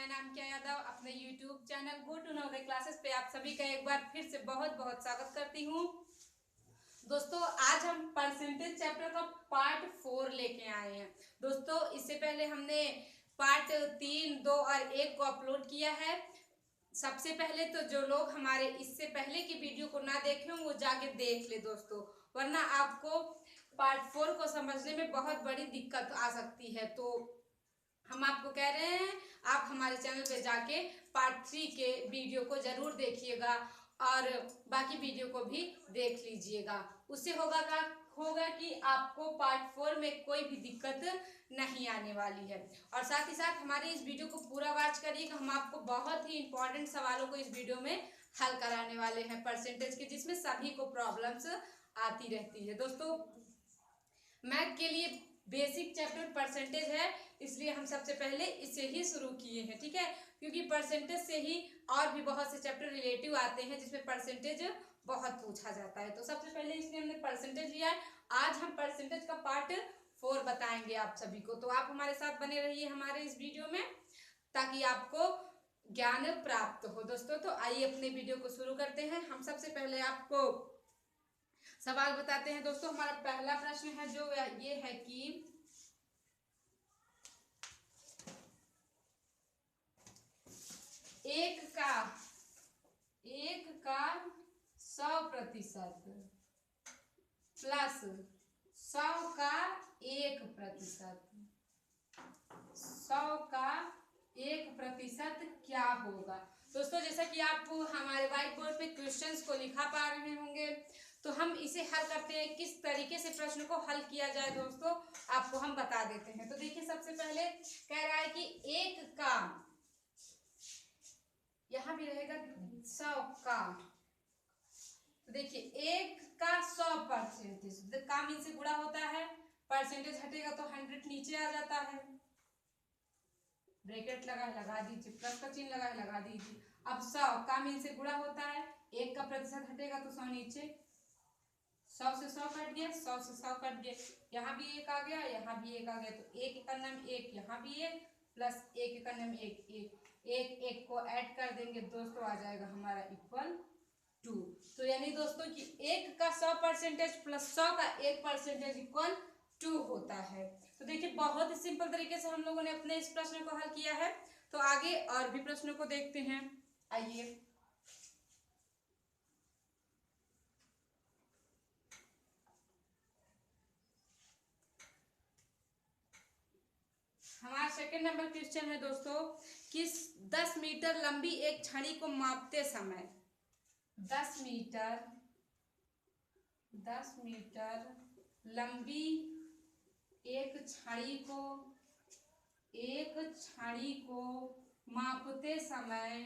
मैं अनामिका यादव अपने YouTube channel go to Navodaya classes पे आप सभी का एक बार फिर से बहुत बहुत स्वागत करती हूँ। दोस्तों आज हम परसेंटेज चैप्टर का पार्ट 4 लेके आए हैं। दोस्तों इससे पहले हमने पार्ट 3, 2 और 1 को अपलोड किया है। सबसे पहले तो जो लोग हमारे इससे पहले की वीडियो को ना देखे हों वो जाके देख ले दोस्तों, वरना आपको पार्ट 4 को समझने में बहुत बड़ी दिक्कत आ सकती है। तो हम आपको कह रहे हैं आप हमारे चैनल पे जाके पार्ट 3 के वीडियो को जरूर देखिएगा और बाकी वीडियो को भी देख लीजिएगा। उससे होगा कि आपको पार्ट 4 में कोई भी दिक्कत नहीं आने वाली है। और साथ ही साथ हमारे इस वीडियो को पूरा वॉच करिएगा। हम आपको बहुत ही इंपॉर्टेंट सवालों को इस वीडियो में हल कराने वाले हैं परसेंटेज के, जिसमें सभी को प्रॉब्लम्स आती रहती है। दोस्तों मैथ के लिए बेसिक चैप्टर परसेंटेज है, इसलिए हम सबसे पहले इसे ही शुरू किए हैं, ठीक है। क्योंकि परसेंटेज से ही और भी बहुत से चैप्टर रिलेटिव आते हैं जिसमें परसेंटेज बहुत पूछा जाता है। तो सबसे पहले इसलिए हमने परसेंटेज लिया है। आज हम परसेंटेज का पार्ट 4 बताएंगे आप सभी को। तो आप हमारे साथ बने रहिए हमारे इस वीडियो में ताकि आपको ज्ञान प्राप्त हो। दोस्तों तो आइए अपने वीडियो को शुरू करते हैं। हम सबसे पहले आपको सवाल बताते हैं। दोस्तों हमारा पहला प्रश्न है जो ये है कि एक का 100% प्लस 100 का 1%, 100 का 1% क्या होगा। दोस्तों जैसा कि आप हमारे व्हाइट बोर्ड पे क्वेश्चंस को लिखा पा रहे होंगे, तो हम इसे हल करते हैं। किस तरीके से प्रश्न को हल किया जाए दोस्तों आपको हम बता देते हैं। तो देखिए सबसे पहले कह रहा है कि एक का, यहां भी रहेगा 100 का, तो देखिए एक का 100% काम इनसे गुणा होता है, परसेंटेज हटेगा तो 100 नीचे आ जाता है, ब्रैकेट लगा दीजिए, प्लस का चिन्ह लगा दीजिए। अब 100 काम इनसे गुणा होता है, एक का प्रतिशत हटेगा तो 100 नीचे, 100 से 100 कट गया, 100 से 100 कट गया, यहाँ भी एक आ गया, यहाँ भी एक आ गया, तो एक एकन्नम एक, यहाँ भी एक, प्लस एक एकन्नम एक, एक को ऐड कर देंगे दोस्तों, आ जाएगा हमारा इक्वल 2। तो यानी दोस्तों कि एक का 100% प्लस 100 का 1% इक्वल 2 होता है। तो देखिए बहुत ही सिंपल तरीके से हम लोगों ने अपने इस प्रश्न को हल किया है। तो आगे और भी प्रश्नों को देखते हैं। आइए हमारा सेकंड नंबर क्वेश्चन है दोस्तों कि 10 मीटर लंबी एक छड़ी को मापते समय 10 मीटर लंबी एक छड़ी को मापते समय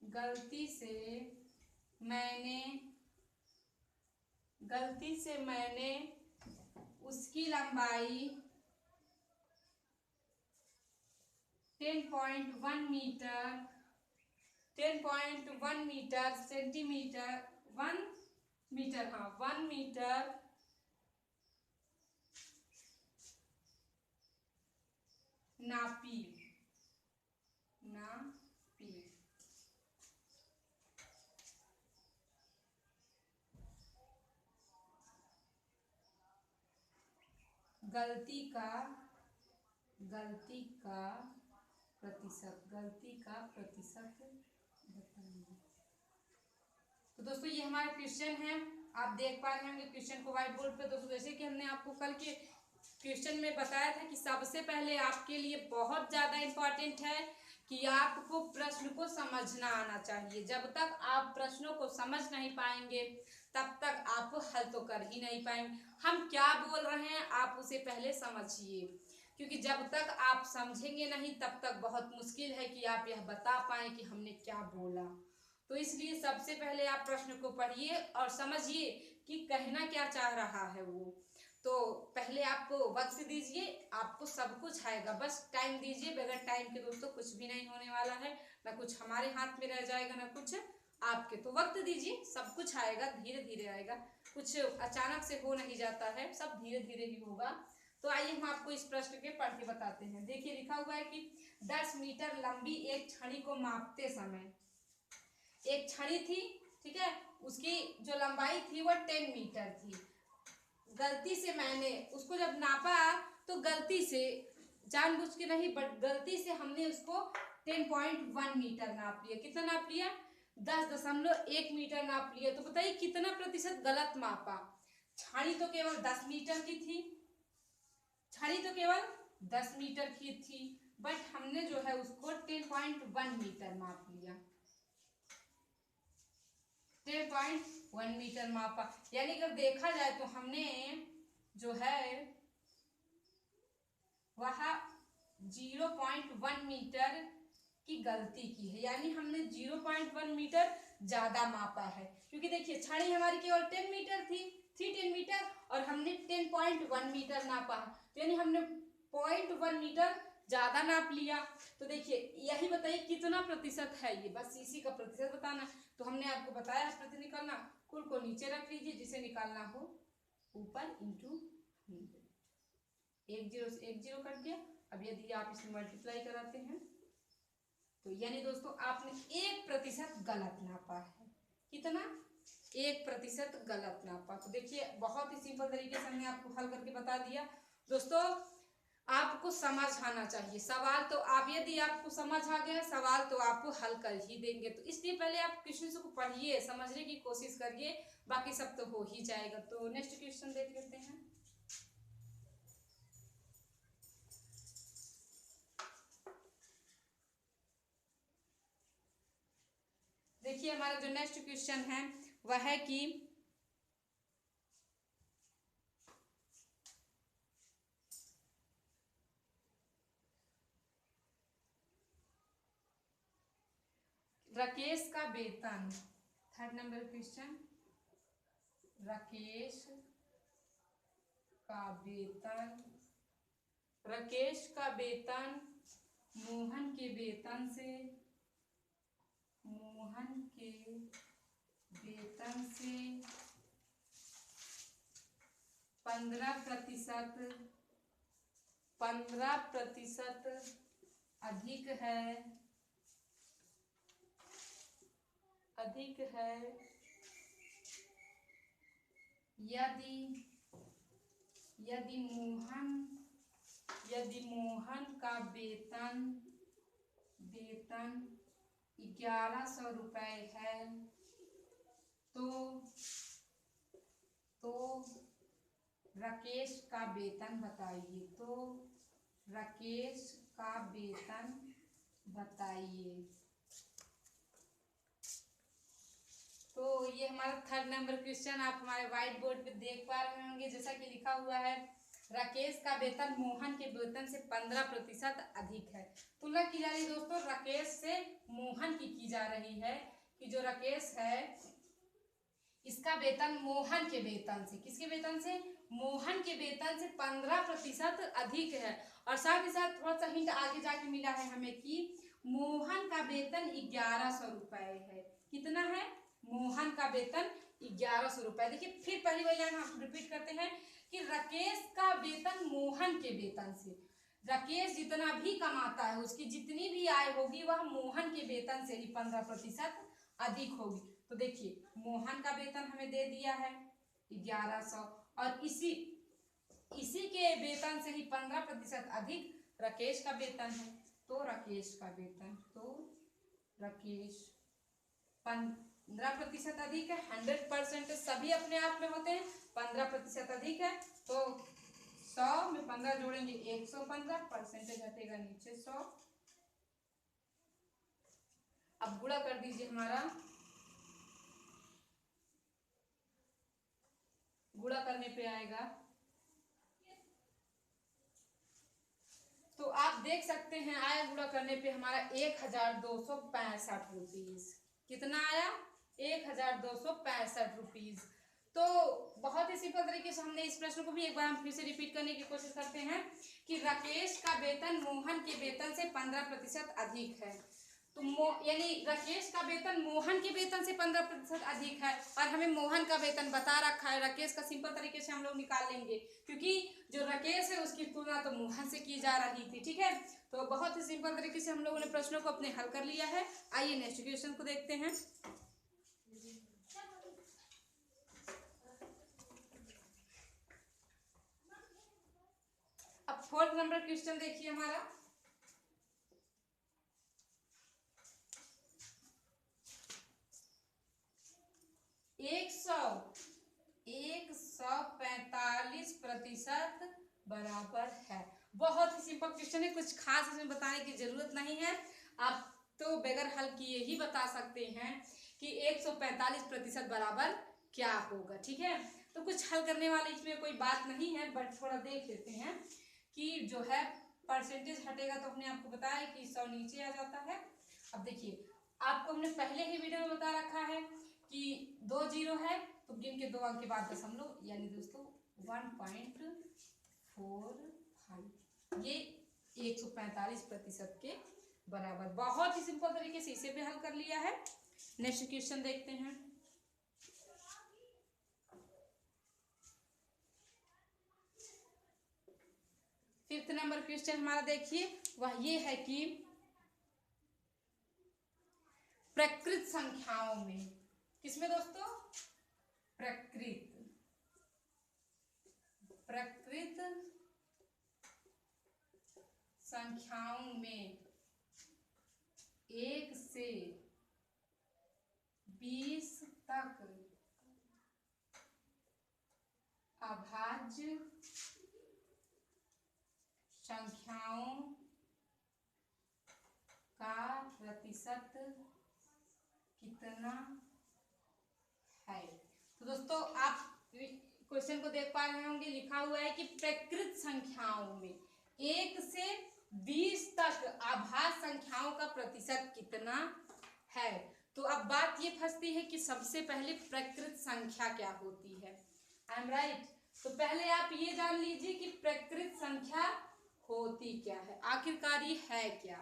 गलती से मैंने उसकी लंबाई 10.1 मीटर सेंटीमीटर 1 मीटर नापी। गलती का प्रतिशत बताइए। तो दोस्तों ये हमारा क्वेश्चन है, आप देख पा रहे होंगे क्वेश्चन को व्हाइट बोर्ड पे। दोस्तों जैसे कि हमने आपको कल के क्वेश्चन में बताया था कि सबसे पहले आपके लिए बहुत ज़्यादा इम्पोर्टेंट है कि आपको प्रश्न को समझना आना चाहिए। जब तक आप प्रश्नों को समझ नहीं पाएंगे तब तक आप हल तो कर ही नहीं पाएंगे। हम क्या बोल रहे हैं आप उसे पहले समझिए, क्योंकि जब तक आप समझेंगे नहीं तब तक बहुत मुश्किल है कि आप यह बता पाएं कि हमने क्या बोला। तो इसलिए सबसे पहले आप प्रश्न को पढ़िए और समझिए कि कहना क्या चाह रहा है वो। तो पहले आपको वक्त दीजिए, आपको सब कुछ आएगा, बस टाइम दीजिए। बगैर टाइम के दोस्तों कुछ भी नहीं होने वाला है, ना कुछ हमारे हाथ में रह जाएगा ना कुछ आपके। तो वक्त दीजिए, सब कुछ आएगा, धीरे धीरे आएगा, कुछ अचानक से हो नहीं जाता है, सब धीरे धीरे ही होगा। तो आइए हम आपको इस प्रश्न के पढ़ के बताते हैं। देखिए लिखा हुआ है कि 10 मीटर लंबी एक छड़ी को मापते समय, एक छड़ी थी, ठीक है, उसकी जो लंबाई थी वो 10 मीटर थी। गलती से मैंने उसको जब नापा तो गलती से, जानबूझ के नहीं बट गलती से हमने उसको 10.1 मीटर नाप लिया। कितना नाप लिया? 10.1 मीटर नाप लिया। तो बताइए कितना प्रतिशत गलत मापा। छड़ी तो केवल 10 मीटर की थी, छड़ी तो केवल 10 मीटर की थी, बट हमने जो है उसको 10.1 मीटर माप लिया, 10.1 मीटर मापा। यानी अगर देखा जाए तो हमने जो है वह 0.1 मीटर की गलती की है, यानी हमने 0.1 मीटर ज्यादा मापा है। क्योंकि देखिए छड़ी हमारी केवल 10 मीटर थी 10 मीटर, और हमने 10.1 मीटर नापा, तो यानी हमने 0.1 मीटर ज्यादा नाप लिया। तो देखिए यही बताइए कितना प्रतिशत है ये, बस इसी का प्रतिशत बताना। तो हमने आपको बताया प्रति निकालना, कुल को नीचे रख लीजिए, जिसे निकालना हो ऊपर इंटू 100। एक जीरो से एक जीरो कट गया। अब यदि आप इसे मल्टीप्लाई कराते हैं तो यानी दोस्तों आपने 1% गलत नापा है। कितना? 1% गलत नापा। तो देखिए बहुत ही सिंपल तरीके से हमने आपको हल करके बता दिया। दोस्तों आपको समझ आना चाहिए सवाल, तो आप यदि आपको समझ आ गया सवाल तो आपको हल कर ही देंगे। तो इसलिए पहले आप क्वेश्चन को पढ़िए, समझने की कोशिश करिए, बाकी सब तो हो ही जाएगा। तो नेक्स्ट क्वेश्चन देख लेते हैं। देखिए हमारा जो नेक्स्ट क्वेश्चन है वह है कि राकेश का वेतन, थर्ड नंबर क्वेश्चन, राकेश का वेतन, राकेश का वेतन मोहन के वेतन से, मोहन के वेतन से 15% अधिक है, अधिक है यदि मोहन का वेतन 1100 रुपए है तो राकेश का वेतन बताइए। तो राकेश का वेतन बताइए। तो ये हमारा थर्ड नंबर क्वेश्चन आप हमारे व्हाइट बोर्ड पे देख पा रहे होंगे। जैसा कि लिखा हुआ है राकेश का वेतन मोहन के वेतन से 15% अधिक है। तुलना की जा रही है दोस्तों राकेश से मोहन की जा रही है कि जो राकेश है इसका वेतन मोहन के वेतन से, किसके वेतन से? मोहन के वेतन से 15% अधिक है। और साथ ही साथ थोड़ा सा हिंट आगे जाके मिला है हमें कि मोहन का वेतन 1100 रुपए है। कितना है? मोहन का वेतन 1100 रुपए। देखिए फिर पहली वही लाइन हम रिपीट करते हैं कि राकेश का वेतन मोहन के वेतन से, राकेश जितना भी कमाता है उसकी जितनी भी आय होगी वह मोहन के वेतन से ही 15% अधिक होगी। तो देखिए मोहन का वेतन हमें दे दिया है 1100, और इसी के वेतन से ही 15% अधिक राकेश का वेतन है। तो राकेश का वेतन, तो राकेश 15% अधिक है। 100% सभी अपने आप में होते हैं, 15% अधिक है। तो 100 में 15 जोड़ेंगे 115, परसेंटेज हटेगा नीचे 100। अब गुणा कर दीजिए, हमारा गुणा करने पे आएगा तो आप देख सकते हैं आया गुणा करने पे हमारा 1265 रुपीज। कितना आया? 1265 रुपीज। तो बहुत ही सिंपल तरीके से हमने इस प्रश्न को भी एक बार हम फिर से रिपीट करने की कोशिश करते हैं कि राकेश का वेतन मोहन के वेतन से 15% अधिक है। तो यानी राकेश का वेतन मोहन के वेतन से 15% अधिक है, और हमें मोहन का वेतन बता रखा है। राकेश का सिंपल तरीके से हम लोग निकाल लेंगे, क्योंकि जो राकेश है उसकी तुलना तो मोहन से की जा रही थी। ठीक है, तो बहुत ही सिंपल तरीके से हम लोगों ने प्रश्नों को अपने हल कर लिया है। आइए नेक्स्ट क्वेश्चन को देखते हैं। अब 4th नंबर क्वेश्चन देखिए हमारा। एक सौ 145% बराबर है। बहुत ही सिंपल क्वेश्चन है, कुछ खास इसमें बताने की जरूरत नहीं है। आप तो बगैर हल किए ही बता सकते हैं कि 145% बराबर क्या होगा। ठीक है, तो कुछ हल करने वाले इसमें कोई बात नहीं है, बट थोड़ा देख लेते हैं कि जो है परसेंटेज हटेगा तो हमने आपको बताया कि 100 नीचे आ जाता है। अब देखिए, आपको हमने पहले ही वीडियो में बता रखा है कि 2 जीरो है तो गिन के 2 अंक के बाद दशमलव, यानी दोस्तों 1.45 ये 145% के बराबर। बहुत ही सिंपल तरीके से इसे भी हल कर लिया है। नेक्स्ट क्वेश्चन देखते हैं। फिफ्थ नंबर क्वेश्चन हमारा देखिए, वह ये है कि प्रकृत संख्याओं में, किसमें दोस्तों, प्रकृत संख्याओं में 1 से 20 तक अभाज्य संख्याओं का प्रतिशत कितना है। तो दोस्तों आप क्वेश्चन को देख पा रहे होंगे, लिखा हुआ है कि प्रकृत संख्याओं में 1 से 20 तक आभाज्य संख्याओं का प्रतिशत कितना है। तो अब बात ये फंसती है कि सबसे पहले प्रकृत संख्या क्या होती है। I am right. तो पहले आप ये जान लीजिए कि प्रकृत संख्या होती क्या है, आखिरकार ये है क्या।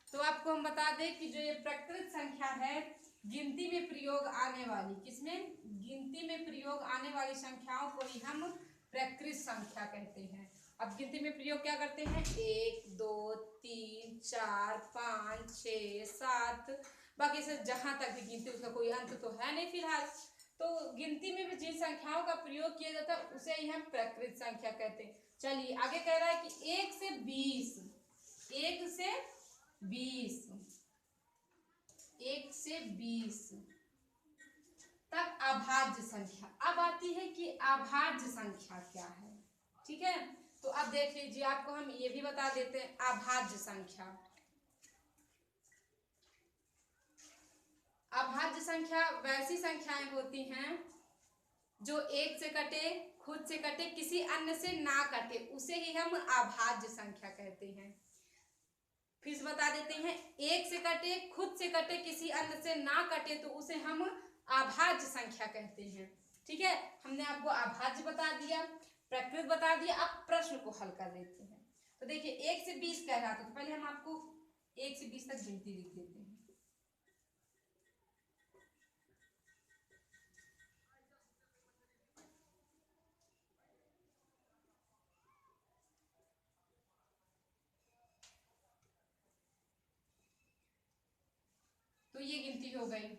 तो आपको हम बता दें कि जो ये प्रकृत संख्या है, गिनती में प्रयोग आने वाली, किसमें, गिनती में प्रयोग आने वाली संख्याओं को ही हम प्रकृत संख्या कहते हैं। अब गिनती में प्रयोग क्या करते हैं, 1 2 3 4 5 6 7, बाकी से जहां तक भी गिनती उसका कोई अंत तो है नहीं फिलहाल। तो गिनती में भी जिन संख्याओं का प्रयोग किया जाता है उसे ही हम प्रकृत संख्या कहते हैं। चलिए आगे कह रहा है कि 1 से 20 तक अभाज्य संख्या। अब आती है कि अभाज्य संख्या क्या है। ठीक है, तो अब देख लीजिए, आपको हम ये भी बता देते हैं अभाज्य संख्या। अभाज्य संख्या वैसी संख्याएं होती हैं जो एक से कटे, खुद से कटे, किसी अन्य से ना कटे, उसे ही हम अभाज्य संख्या कहते हैं। फिर से बता देते हैं, एक से कटे, खुद से कटे, किसी अन्य से ना कटे, तो उसे हम अभाज्य संख्या कहते हैं। ठीक है, हमने आपको अभाज्य बता दिया, प्रकृत बता दिया। अब प्रश्न को हल कर लेते हैं। तो देखिए 1 से 20 कह रहा था, तो पहले हम आपको 1 से 20 तक गिनती लिख देते हैं। तो ये गिनती हो गई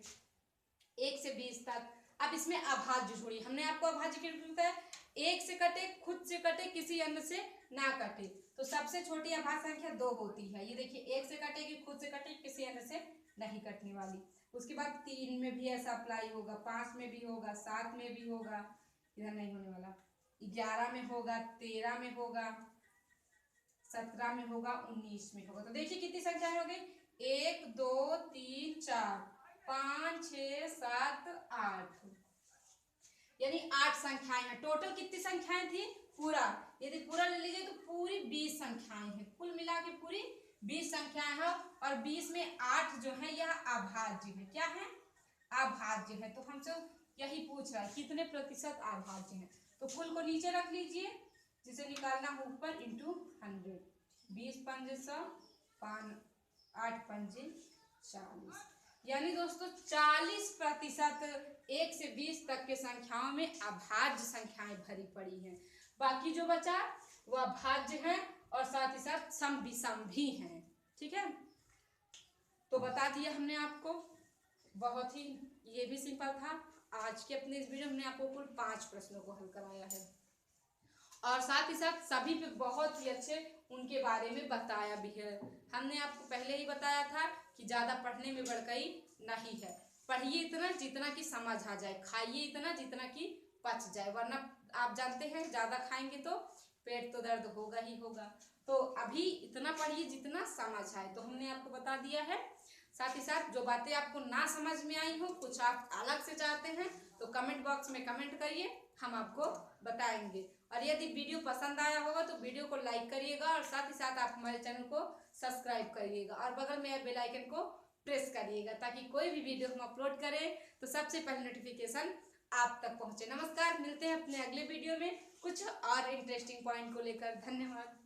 1 से 20 तक। अब इसमें अभाज्य जोड़िए, हमने आपको अभाज्य क्यों बताया, 1 से कटे, खुद से कटे, किसी अन्य से ना कटे, तो सबसे छोटी अभाज्य संख्या 2 होती है। ये देखिए 1 से कटेगी, खुद से कटेगी, किसी अन्य से नहीं कटने वाली। उसके बाद 3 में भी ऐसा अप्लाई होगा, 5 में भी होगा, 7 में भी होगा, इधर नहीं होने वाला, 11 में होगा, 13 में होगा, 17 में होगा, 19 में होगा। तो देखिए कितनी संख्या हो गई, 1 2 3 4 5 6 7 8, यानी 8 संख्याएं हैं। टोटल कितनी संख्याएं थी, पूरा यदि पूरा ले लीजिए तो पूरी 20 संख्याएं हैं। कुल मिला के पूरी 20 संख्याएं हैं, और 20 में 8 जो है यह अभाज्य है। क्या है, अभाज्य है। तो हमसे यही पूछ रहा है कितने प्रतिशत अभाज्य है। तो कुल को नीचे रख लीजिए, जिसे निकालना हो ऊपर, इंटू 100, 20 पंजे 100, 8 पंजे 40। यानी दोस्तों 40% 1 से 20 तक के संख्याओं में अभाज्य संख्याएं भरी पड़ी हैं। बाकी जो बचा वह भाज्य है और साथ ही साथ सम विषम भी हैं। ठीक है, तो बता दिया हमने आपको, बहुत ही ये भी सिंपल था। आज के अपने इस वीडियो में हमने आपको कुल 5 प्रश्नों को हल कराया है और साथ ही साथ सभी पे बहुत ही अच्छे उनके बारे में बताया भी है। हमने आपको पहले ही बताया था कि ज़्यादा पढ़ने में बड़काई नहीं है, पढ़िए इतना जितना कि समझ आ जाए, खाइए इतना जितना कि पच जाए, वरना आप जानते हैं ज़्यादा खाएंगे तो पेट तो दर्द होगा ही होगा। तो अभी इतना पढ़िए जितना समझ आए, तो हमने आपको बता दिया है। साथ ही साथ जो बातें आपको ना समझ में आई हो, कुछ आप अलग से चाहते हैं, तो कमेंट बॉक्स में कमेंट करिए, हम आपको बताएंगे। और यदि वीडियो पसंद आया होगा तो वीडियो को लाइक करिएगा और साथ ही साथ आप हमारे चैनल को सब्सक्राइब करिएगा और बगल में बेल आइकन को प्रेस करिएगा, ताकि कोई भी वीडियो हम अपलोड करें तो सबसे पहले नोटिफिकेशन आप तक पहुंचे। नमस्कार, मिलते हैं अपने अगले वीडियो में कुछ और इंटरेस्टिंग पॉइंट को लेकर। धन्यवाद।